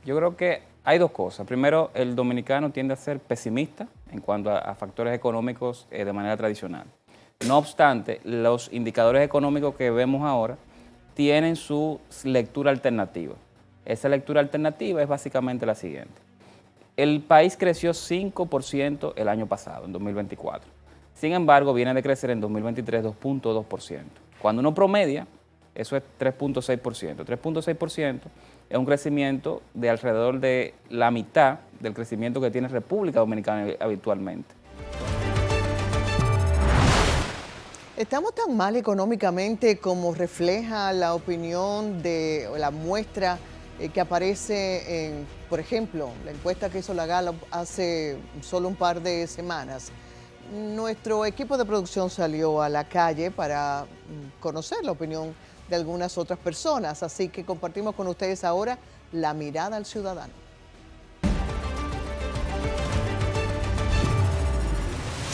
Yo creo que hay dos cosas. Primero, el dominicano tiende a ser pesimista en cuanto a factores económicos de manera tradicional. No obstante, los indicadores económicos que vemos ahora tienen su lectura alternativa. Esa lectura alternativa es básicamente la siguiente. El país creció 5% el año pasado, en 2024. Sin embargo, viene de crecer en 2023 2.2%. Cuando uno promedia, eso es 3.6%. 3.6% es un crecimiento de alrededor de la mitad del crecimiento que tiene República Dominicana habitualmente. ¿Estamos tan mal económicamente como refleja la opinión de o la muestra que aparece en, por ejemplo, la encuesta que hizo la Gallup hace solo un par de semanas? Nuestro equipo de producción salió a la calle para conocer la opinión de algunas otras personas, así que compartimos con ustedes ahora la mirada al ciudadano.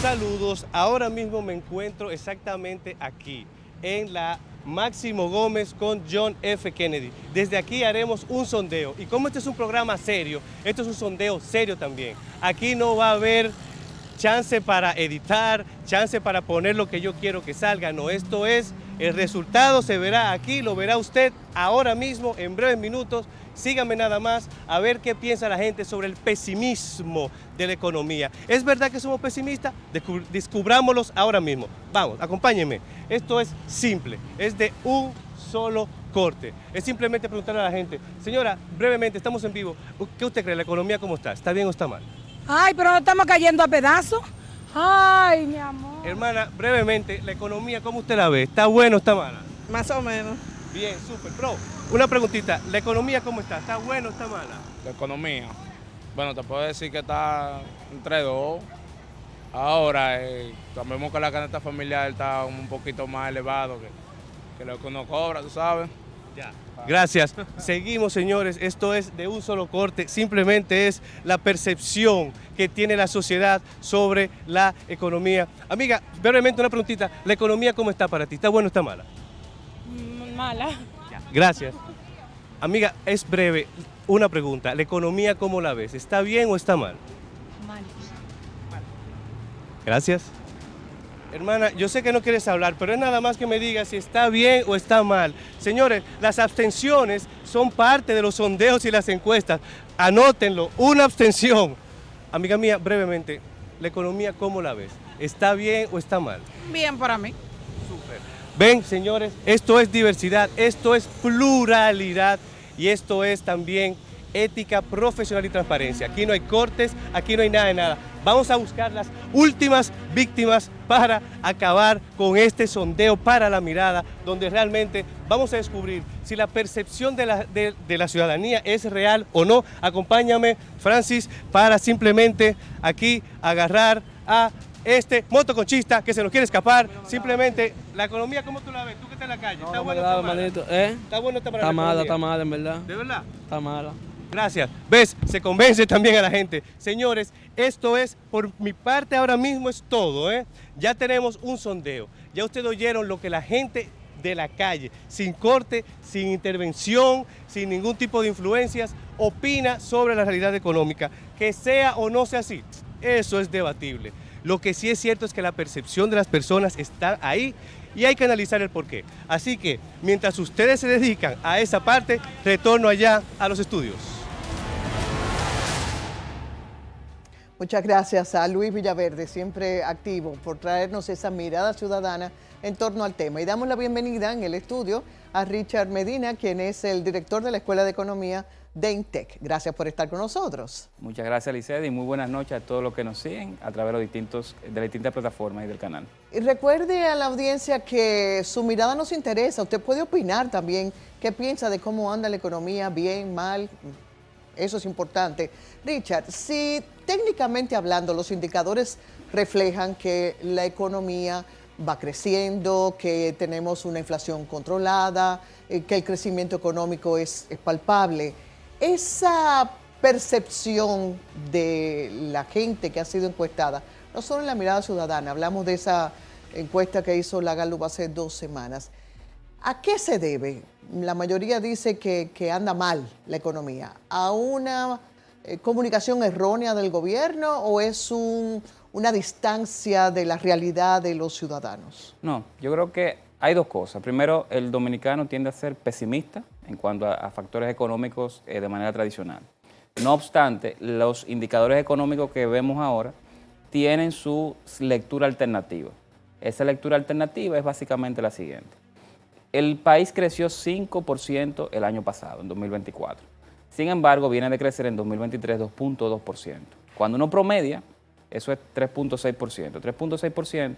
Saludos, ahora mismo me encuentro exactamente aquí, en la Máximo Gómez con John F. Kennedy. Desde aquí haremos un sondeo, y como este es un programa serio, esto es un sondeo serio también. Aquí no va a haber chance para editar, chance para poner lo que yo quiero que salga, no, esto es, el resultado se verá aquí, lo verá usted ahora mismo, en breves minutos. Síganme nada más a ver qué piensa la gente sobre el pesimismo de la economía. ¿Es verdad que somos pesimistas? Descubrámoslos ahora mismo. Vamos, acompáñenme. Esto es simple, es de un solo corte. Es simplemente preguntarle a la gente, señora, brevemente, estamos en vivo, ¿qué usted cree? ¿La economía cómo está? ¿Está bien o está mal? Ay, pero no estamos cayendo a pedazos. Ay, mi amor. Hermana, brevemente, la economía, ¿cómo usted la ve? ¿Está buena o está mala? Más o menos. Bien, súper. Bro, una preguntita, ¿la economía cómo está? ¿Está buena o está mala? La economía, bueno, te puedo decir que está entre dos. Ahora, sabemos que la canasta familiar está un poquito más elevado que lo que uno cobra, tú sabes. Ya. Gracias. Seguimos, señores. Esto es de un solo corte. Simplemente es la percepción que tiene la sociedad sobre la economía. Amiga, brevemente una preguntita. ¿La economía cómo está para ti? ¿Está buena o está mala? Mala. Ya. Gracias. Amiga, es breve. Una pregunta. ¿La economía cómo la ves? ¿Está bien o está mal? Mal. Gracias. Hermana, yo sé que no quieres hablar, pero es nada más que me digas si está bien o está mal. Señores, las abstenciones son parte de los sondeos y las encuestas. Anótenlo, una abstención. Amiga mía, brevemente, ¿la economía cómo la ves? ¿Está bien o está mal? Bien para mí. Súper. Ven, señores, esto es diversidad, esto es pluralidad y esto es también ética profesional y transparencia. Aquí no hay cortes, aquí no hay nada de nada. Vamos a buscar las últimas víctimas para acabar con este sondeo para la mirada, donde realmente vamos a descubrir si la percepción de la ciudadanía es real o no. Acompáñame, Francis, para simplemente aquí agarrar a este motoconchista que se nos quiere escapar. Simplemente, la economía, ¿cómo tú la ves? Tú que estás en la calle, ¿está bueno o está mala? ¿Está bueno o está mala? Está mala, está mala, en verdad. ¿De verdad? Está mala. Gracias. ¿Ves? Se convence también a la gente. Señores, esto es, por mi parte ahora mismo es todo, ¿eh? Ya tenemos un sondeo. Ya ustedes oyeron lo que la gente de la calle, sin corte, sin intervención, sin ningún tipo de influencias, opina sobre la realidad económica. Que sea o no sea así, eso es debatible. Lo que sí es cierto es que la percepción de las personas está ahí y hay que analizar el porqué. Así que, mientras ustedes se dedican a esa parte, retorno allá a los estudios. Muchas gracias a Luis Villaverde, siempre activo, por traernos esa mirada ciudadana en torno al tema. Y damos la bienvenida en el estudio a Richard Medina, quien es el director de la Escuela de Economía de INTEC. Gracias por estar con nosotros. Muchas gracias, Licede, y muy buenas noches a todos los que nos siguen a través de las distintas plataformas y del canal. Y recuerde a la audiencia que su mirada nos interesa. Usted puede opinar también qué piensa de cómo anda la economía, bien, mal. Eso es importante. Richard, si técnicamente hablando los indicadores reflejan que la economía va creciendo, que tenemos una inflación controlada, que el crecimiento económico es palpable, esa percepción de la gente que ha sido encuestada, no solo en la mirada ciudadana, hablamos de esa encuesta que hizo la Gallup hace 2 semanas, ¿A qué se debe? La mayoría dice que anda mal la economía. ¿A una comunicación errónea del gobierno o es una distancia de la realidad de los ciudadanos? No, yo creo que hay dos cosas. Primero, el dominicano tiende a ser pesimista en cuanto a factores económicos de manera tradicional. No obstante, los indicadores económicos que vemos ahora tienen su lectura alternativa. Esa lectura alternativa es básicamente la siguiente. El país creció 5% el año pasado, en 2024. Sin embargo, viene de crecer en 2023 2.2%. Cuando uno promedia, eso es 3.6%. 3.6%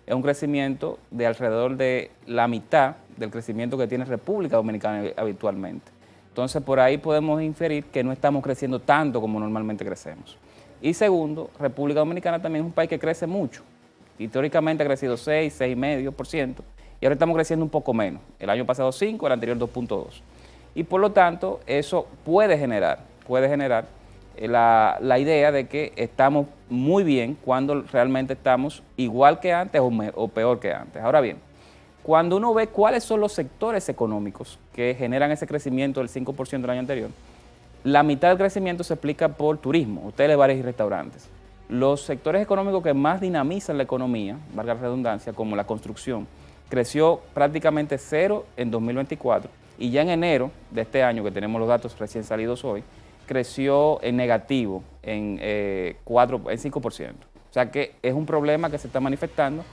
es un crecimiento de alrededor de la mitad del crecimiento que tiene República Dominicana habitualmente. Entonces, por ahí podemos inferir que no estamos creciendo tanto como normalmente crecemos. Y segundo, República Dominicana también es un país que crece mucho. Históricamente ha crecido 6, 6,5%, y ahora estamos creciendo un poco menos. El año pasado 5, el anterior 2.2. Y por lo tanto, eso puede generar la idea de que estamos muy bien cuando realmente estamos igual que antes o peor que antes. Ahora bien, cuando uno ve cuáles son los sectores económicos que generan ese crecimiento del 5% del año anterior, la mitad del crecimiento se explica por turismo, hoteles, bares y restaurantes. Los sectores económicos que más dinamizan la economía, valga la redundancia, como la construcción, creció prácticamente cero en 2024 y ya en enero de este año, que tenemos los datos recién salidos hoy, creció en negativo en 5%. O sea que es un problema que se está manifestando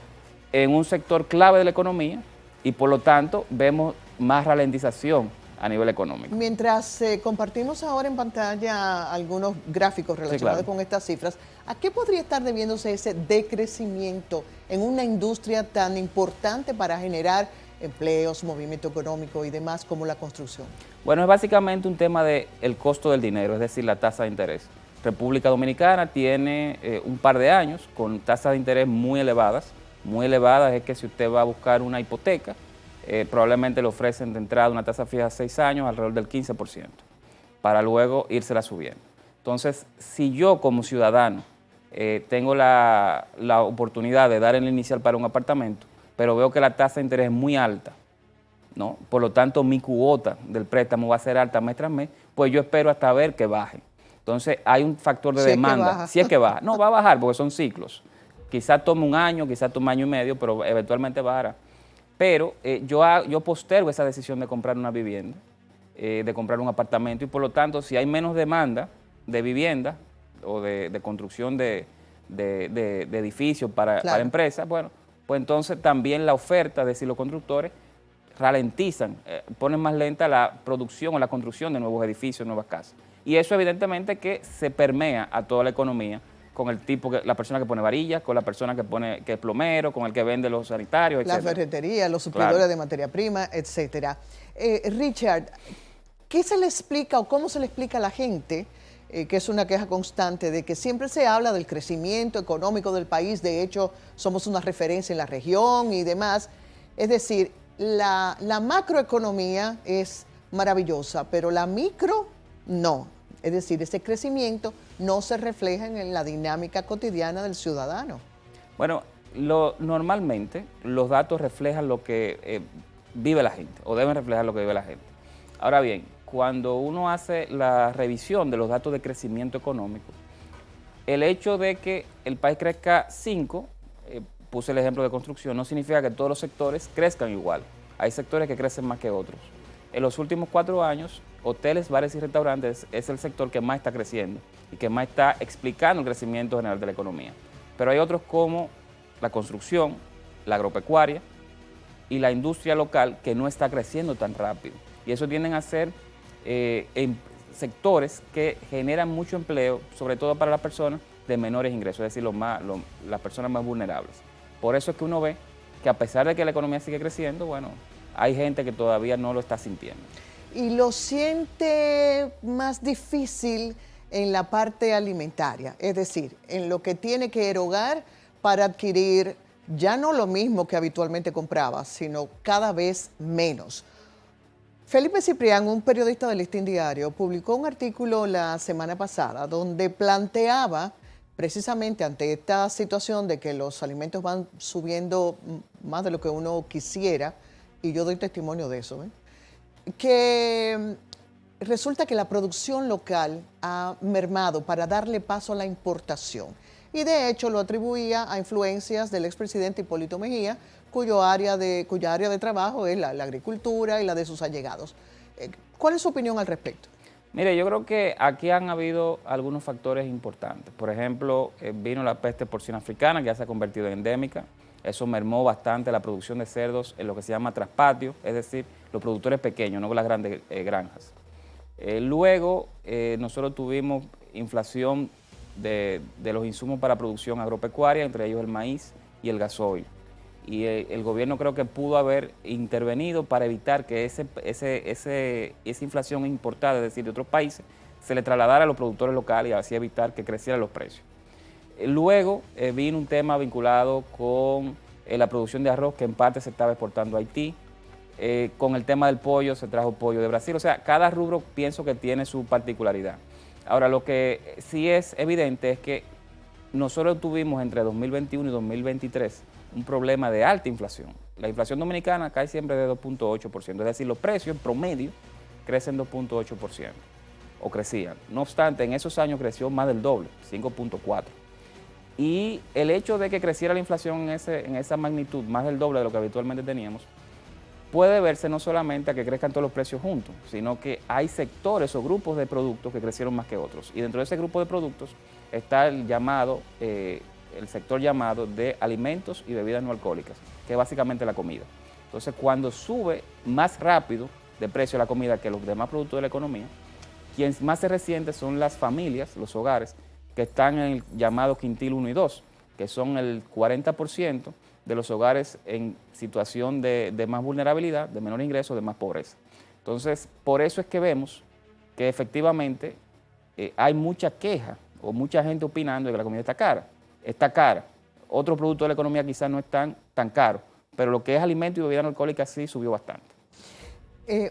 en un sector clave de la economía y por lo tanto vemos más ralentización a nivel económico. Mientras compartimos ahora en pantalla algunos gráficos relacionados con estas cifras, ¿a qué podría estar debiéndose ese decrecimiento en una industria tan importante para generar empleos, movimiento económico y demás como la construcción? Bueno, es básicamente un tema del costo del dinero, es decir, la tasa de interés. República Dominicana tiene un par de años con tasas de interés muy elevadas. Muy elevadas es que si usted va a buscar una hipoteca, probablemente le ofrecen de entrada una tasa fija a 6 años alrededor del 15%, para luego írsela subiendo. Entonces, si yo como ciudadano tengo la oportunidad de dar el inicial para un apartamento, pero veo que la tasa de interés es muy alta, ¿no? Por lo tanto, mi cuota del préstamo va a ser alta mes tras mes, pues yo espero hasta ver que baje. Entonces, hay un factor de demanda. Si es que baja. No, va a bajar porque son ciclos. Quizás tome un año, quizás tome año y medio, pero eventualmente bajará. Pero yo postergo esa decisión de comprar una vivienda, de comprar un apartamento, y por lo tanto, si hay menos demanda de vivienda o de construcción de edificios para empresas, bueno, pues entonces también la oferta, es decir, los constructores ralentizan, ponen más lenta la producción o la construcción de nuevos edificios, nuevas casas. Y eso evidentemente que se permea a toda la economía, con el tipo, la persona que pone varillas, con la persona que es plomero, con el que vende los sanitarios, etc. La ferretería, los suplidores de materia prima, etcétera. Richard, ¿qué se le explica o cómo se le explica a la gente, que es una queja constante, de que siempre se habla del crecimiento económico del país? De hecho, somos una referencia en la región y demás. Es decir, la macroeconomía es maravillosa, pero la micro no. Es decir, ese crecimiento no se refleja en la dinámica cotidiana del ciudadano. Bueno, normalmente los datos reflejan lo que vive la gente, o deben reflejar lo que vive la gente. Ahora bien, cuando uno hace la revisión de los datos de crecimiento económico, el hecho de que el país crezca 5, puse el ejemplo de construcción, no significa que todos los sectores crezcan igual. Hay sectores que crecen más que otros. En los últimos 4 años, hoteles, bares y restaurantes es el sector que más está creciendo y que más está explicando el crecimiento general de la economía. Pero hay otros como la construcción, la agropecuaria y la industria local que no está creciendo tan rápido. Y eso tienden a ser sectores que generan mucho empleo, sobre todo para las personas de menores ingresos, es decir, las personas más vulnerables. Por eso es que uno ve que a pesar de que la economía sigue creciendo, bueno, hay gente que todavía no lo está sintiendo. ¿Y lo siente más difícil en la parte alimentaria? Es decir, en lo que tiene que erogar para adquirir ya no lo mismo que habitualmente compraba, sino cada vez menos. Felipe Ciprián, un periodista del Listín Diario, publicó un artículo la semana pasada donde planteaba precisamente ante esta situación de que los alimentos van subiendo más de lo que uno quisiera, y yo doy testimonio de eso, que resulta que la producción local ha mermado para darle paso a la importación. Y de hecho lo atribuía a influencias del expresidente Hipólito Mejía, cuya área de trabajo es la agricultura y la de sus allegados. ¿Cuál es su opinión al respecto? Mire, yo creo que aquí han habido algunos factores importantes. Por ejemplo, vino la peste porcina africana, que ya se ha convertido en endémica. Eso mermó bastante la producción de cerdos en lo que se llama traspatio, es decir, los productores pequeños, no las grandes granjas. Luego, nosotros tuvimos inflación de los insumos para producción agropecuaria, entre ellos el maíz y el gasoil. Y el gobierno creo que pudo haber intervenido para evitar que esa inflación importada, es decir, de otros países, se le trasladara a los productores locales y así evitar que crecieran los precios. Luego vino un tema vinculado con la producción de arroz, que en parte se estaba exportando a Haití. Con el tema del pollo, se trajo pollo de Brasil. O sea, cada rubro pienso que tiene su particularidad. Ahora, lo que sí es evidente es que nosotros tuvimos entre 2021 y 2023 un problema de alta inflación. La inflación dominicana cae siempre de 2.8%, es decir, los precios en promedio crecen 2.8%, o crecían. No obstante, en esos años creció más del doble, 5.4%. Y el hecho de que creciera la inflación en esa magnitud, más del doble de lo que habitualmente teníamos, puede verse no solamente a que crezcan todos los precios juntos, sino que hay sectores o grupos de productos que crecieron más que otros. Y dentro de ese grupo de productos está el sector llamado de alimentos y bebidas no alcohólicas, que es básicamente la comida. Entonces, cuando sube más rápido de precio la comida que los demás productos de la economía, quien más se resiente son las familias, los hogares, que están en el llamado quintil 1 y 2, que son el 40% de los hogares en situación de más vulnerabilidad, de menor ingreso, de más pobreza. Entonces, por eso es que vemos que efectivamente hay mucha queja o mucha gente opinando de que la comida está cara. Está cara. Otros productos de la economía quizás no están tan caros, pero lo que es alimento y bebida no alcohólica sí subió bastante.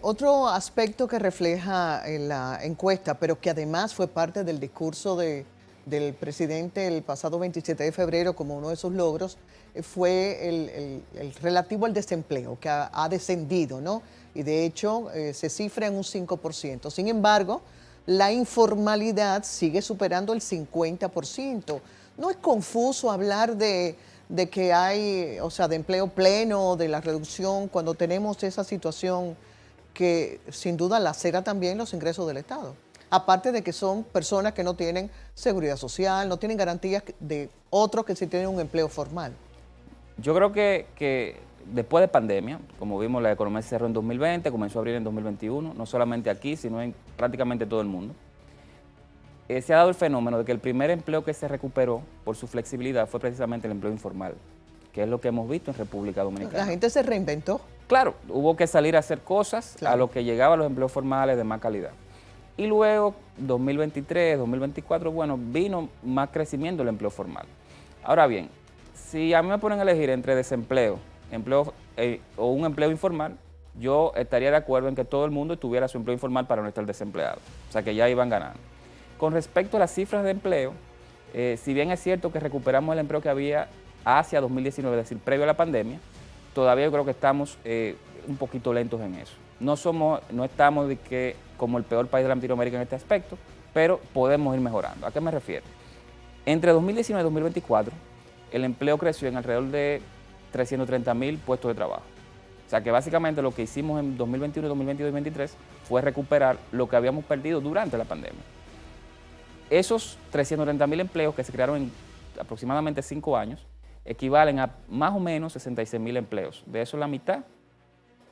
Otro aspecto que refleja en la encuesta, pero que además fue parte del discurso del presidente el pasado 27 de febrero como uno de sus logros, fue el relativo al desempleo, que ha descendido, ¿no? Y de hecho se cifra en un 5%. Sin embargo, la informalidad sigue superando el 50%. ¿No es confuso hablar de que hay, o sea, de empleo pleno, de la reducción, cuando tenemos esa situación que sin duda lacera también los ingresos del Estado? Aparte de que son personas que no tienen seguridad social, no tienen garantías de otros que sí tienen un empleo formal. Yo creo que después de pandemia, como vimos, la economía se cerró en 2020, comenzó a abrir en 2021, no solamente aquí, sino en prácticamente todo el mundo. Se ha dado el fenómeno de que el primer empleo que se recuperó por su flexibilidad fue precisamente el empleo informal, que es lo que hemos visto en República Dominicana. La gente se reinventó. Claro, hubo que salir a hacer cosas Claro. a lo que llegaban los empleos formales de más calidad. Y luego, 2023, 2024, bueno, vino más crecimiento del empleo formal. Ahora bien, si a mí me ponen a elegir entre desempleo, o un empleo informal, yo estaría de acuerdo en que todo el mundo tuviera su empleo informal para no estar desempleado. O sea, que ya iban ganando. Con respecto a las cifras de empleo, si bien es cierto que recuperamos el empleo que había hacia 2019, es decir, previo a la pandemia, todavía yo creo que estamos un poquito lentos en eso. No estamos como el peor país de Latinoamérica en este aspecto, pero podemos ir mejorando. ¿A qué me refiero? Entre 2019 y 2024, el empleo creció en alrededor de 330,000 puestos de trabajo. O sea que básicamente lo que hicimos en 2021, 2022 y 2023 fue recuperar lo que habíamos perdido durante la pandemia. Esos 330,000 empleos que se crearon en aproximadamente 5 años equivalen a más o menos 66,000 empleos. De eso la mitad,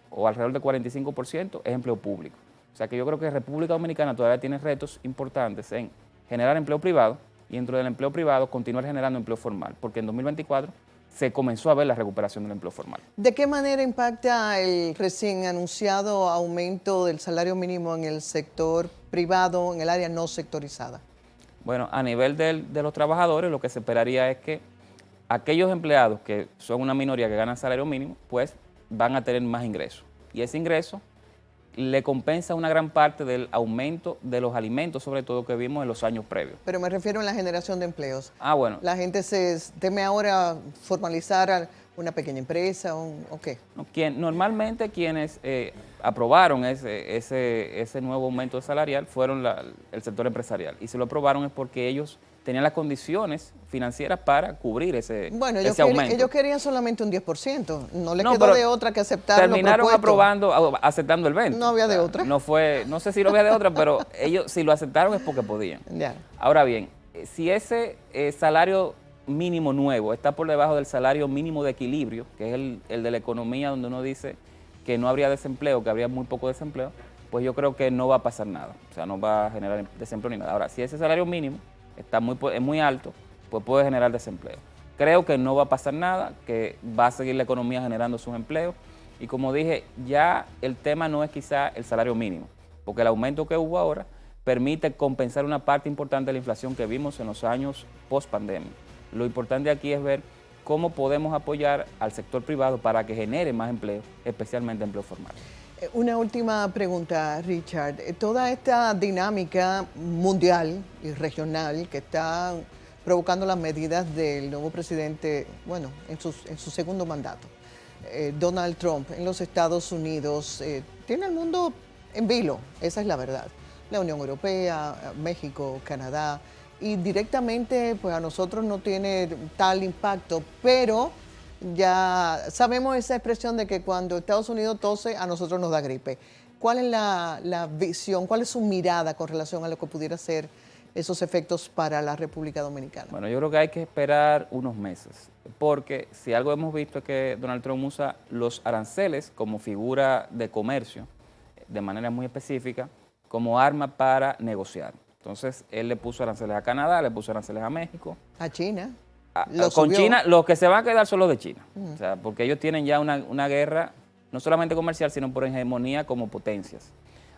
o alrededor del 45%, es empleo público. O sea que yo creo que República Dominicana todavía tiene retos importantes en generar empleo privado y dentro del empleo privado continuar generando empleo formal, porque en 2024 se comenzó a ver la recuperación del empleo formal. ¿De qué manera impacta el recién anunciado aumento del salario mínimo en el sector privado, en el área no sectorizada? Bueno, a nivel de los trabajadores, lo que se esperaría es que aquellos empleados que son una minoría que ganan salario mínimo, pues van a tener más ingresos. Y ese ingreso le compensa una gran parte del aumento de los alimentos, sobre todo que vimos en los años previos. Pero me refiero en la generación de empleos. Ah, bueno. La gente se teme ahora formalizar ¿Una pequeña empresa o qué? No, normalmente quienes aprobaron ese nuevo aumento salarial fueron el sector empresarial. Y si lo aprobaron es porque ellos tenían las condiciones financieras para cubrir Bueno, ese aumento. ellos querían solamente un 10%. No les No, quedó pero de otra que aceptar lo terminaron propuesto. aceptando el 20%. No había de O sea, otra. No sé si lo había de otra, pero ellos si lo aceptaron es porque podían. Ya. Ahora bien, si ese salario mínimo nuevo está por debajo del salario mínimo de equilibrio, que es el de la economía donde uno dice que no habría desempleo, que habría muy poco desempleo, pues yo creo que no va a pasar nada. O sea, no va a generar desempleo ni nada. Ahora, si ese salario mínimo es muy alto, pues puede generar desempleo. Creo que no va a pasar nada, que va a seguir la economía generando sus empleos. Y como dije, ya el tema no es quizá el salario mínimo, porque el aumento que hubo ahora permite compensar una parte importante de la inflación que vimos en los años post-pandemia. Lo importante aquí es ver cómo podemos apoyar al sector privado para que genere más empleo, especialmente empleo formal. Una última pregunta, Richard. Toda esta dinámica mundial y regional que está provocando las medidas del nuevo presidente, bueno, en su segundo mandato, Donald Trump, en los Estados Unidos, tiene al mundo en vilo, esa es la verdad. La Unión Europea, México, Canadá, y directamente pues a nosotros no tiene tal impacto, pero ya sabemos esa expresión de que cuando Estados Unidos tose, a nosotros nos da gripe. ¿Cuál es la visión, cuál es su mirada con relación a lo que pudiera ser esos efectos para la República Dominicana? Bueno, yo creo que hay que esperar unos meses, porque si algo hemos visto es que Donald Trump usa los aranceles como figura de comercio, de manera muy específica, como arma para negociar. Entonces, él le puso aranceles a Canadá, le puso aranceles a México. A China. Con China, los que se van a quedar son los de China. O sea, porque ellos tienen ya una guerra, no solamente comercial, sino por hegemonía como potencias.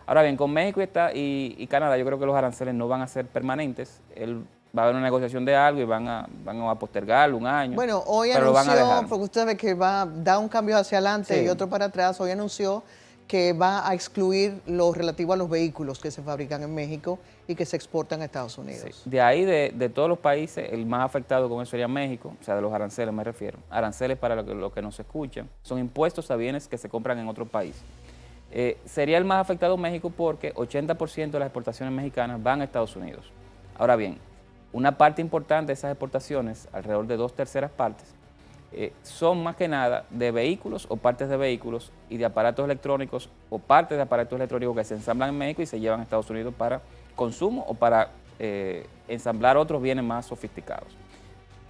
Ahora bien, con México y Canadá, yo creo que los aranceles no van a ser permanentes. Va a haber una negociación de algo y van a postergarlo un año. Bueno, hoy pero anunció, porque usted sabe que da un cambio hacia adelante y otro para atrás, hoy anunció que va a excluir lo relativo a los vehículos que se fabrican en México y que se exportan a Estados Unidos. Sí. De ahí, de todos los países, el más afectado con eso sería México, o sea, de los aranceles me refiero. Aranceles, para lo que nos escuchan, son impuestos a bienes que se compran en otro país. Sería el más afectado México porque 80% de las exportaciones mexicanas van a Estados Unidos. Ahora bien, una parte importante de esas exportaciones, alrededor de 2/3 partes, son más que nada de vehículos o partes de vehículos y de aparatos electrónicos o partes de aparatos electrónicos que se ensamblan en México y se llevan a Estados Unidos para consumo o para ensamblar otros bienes más sofisticados.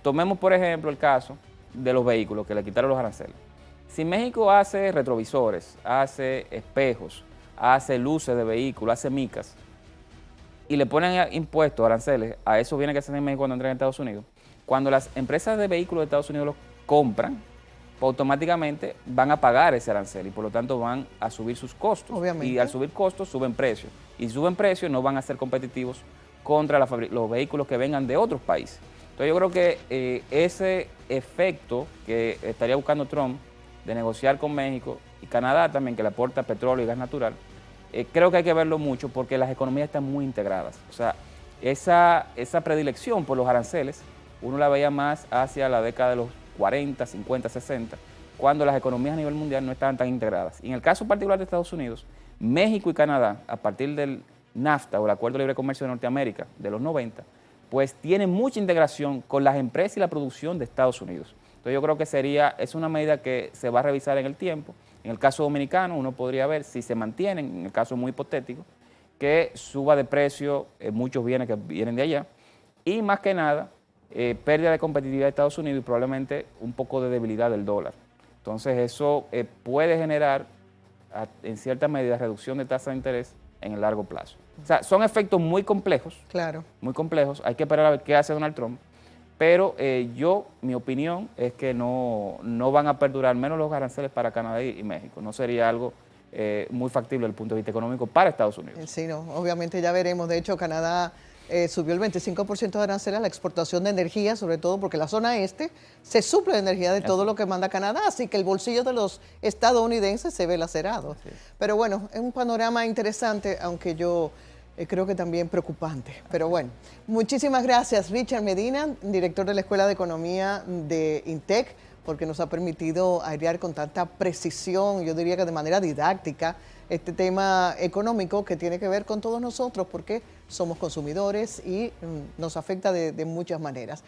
Tomemos, por ejemplo, el caso de los vehículos que le quitaron los aranceles. Si México hace retrovisores, hace espejos, hace luces de vehículos, hace micas, y le ponen impuestos, aranceles, a esos bienes que se hacen en México cuando entran en Estados Unidos, cuando las empresas de vehículos de Estados Unidos los compran, pues automáticamente van a pagar ese arancel y por lo tanto van a subir sus costos. Obviamente. Y al subir costos, suben precios. Y si suben precios, no van a ser competitivos contra los vehículos que vengan de otros países. Entonces yo creo que ese efecto que estaría buscando Trump de negociar con México y Canadá también, que le aporta petróleo y gas natural, creo que hay que verlo mucho porque las economías están muy integradas. O sea, esa predilección por los aranceles, uno la veía más hacia la década de los 40, 50, 60, cuando las economías a nivel mundial no estaban tan integradas. Y en el caso particular de Estados Unidos, México y Canadá, a partir del NAFTA o el Acuerdo de Libre Comercio de Norteamérica de los 90, pues tienen mucha integración con las empresas y la producción de Estados Unidos. Entonces yo creo que es una medida que se va a revisar en el tiempo. En el caso dominicano, uno podría ver si se mantienen, en el caso muy hipotético, que suba de precio muchos bienes que vienen de allá y más que nada, pérdida de competitividad de Estados Unidos y probablemente un poco de debilidad del dólar. Entonces eso puede generar en cierta medida reducción de tasa de interés en el largo plazo. O sea, son efectos muy complejos. Claro. Muy complejos. Hay que esperar a ver qué hace Donald Trump. Pero mi opinión es que no van a perdurar, menos los aranceles para Canadá y México. No sería algo muy factible desde el punto de vista económico para Estados Unidos. Sí, no, obviamente ya veremos. De hecho, Canadá subió el 25% de aranceles a la exportación de energía, sobre todo porque la zona este se suple de energía de todo lo que manda Canadá, así que el bolsillo de los estadounidenses se ve lacerado. Sí. Pero bueno, es un panorama interesante, aunque yo creo que también preocupante. Pero bueno, muchísimas gracias, Richard Medina, director de la Escuela de Economía de INTEC, porque nos ha permitido airear con tanta precisión, yo diría que de manera didáctica, este tema económico que tiene que ver con todos nosotros porque somos consumidores y nos afecta de muchas maneras.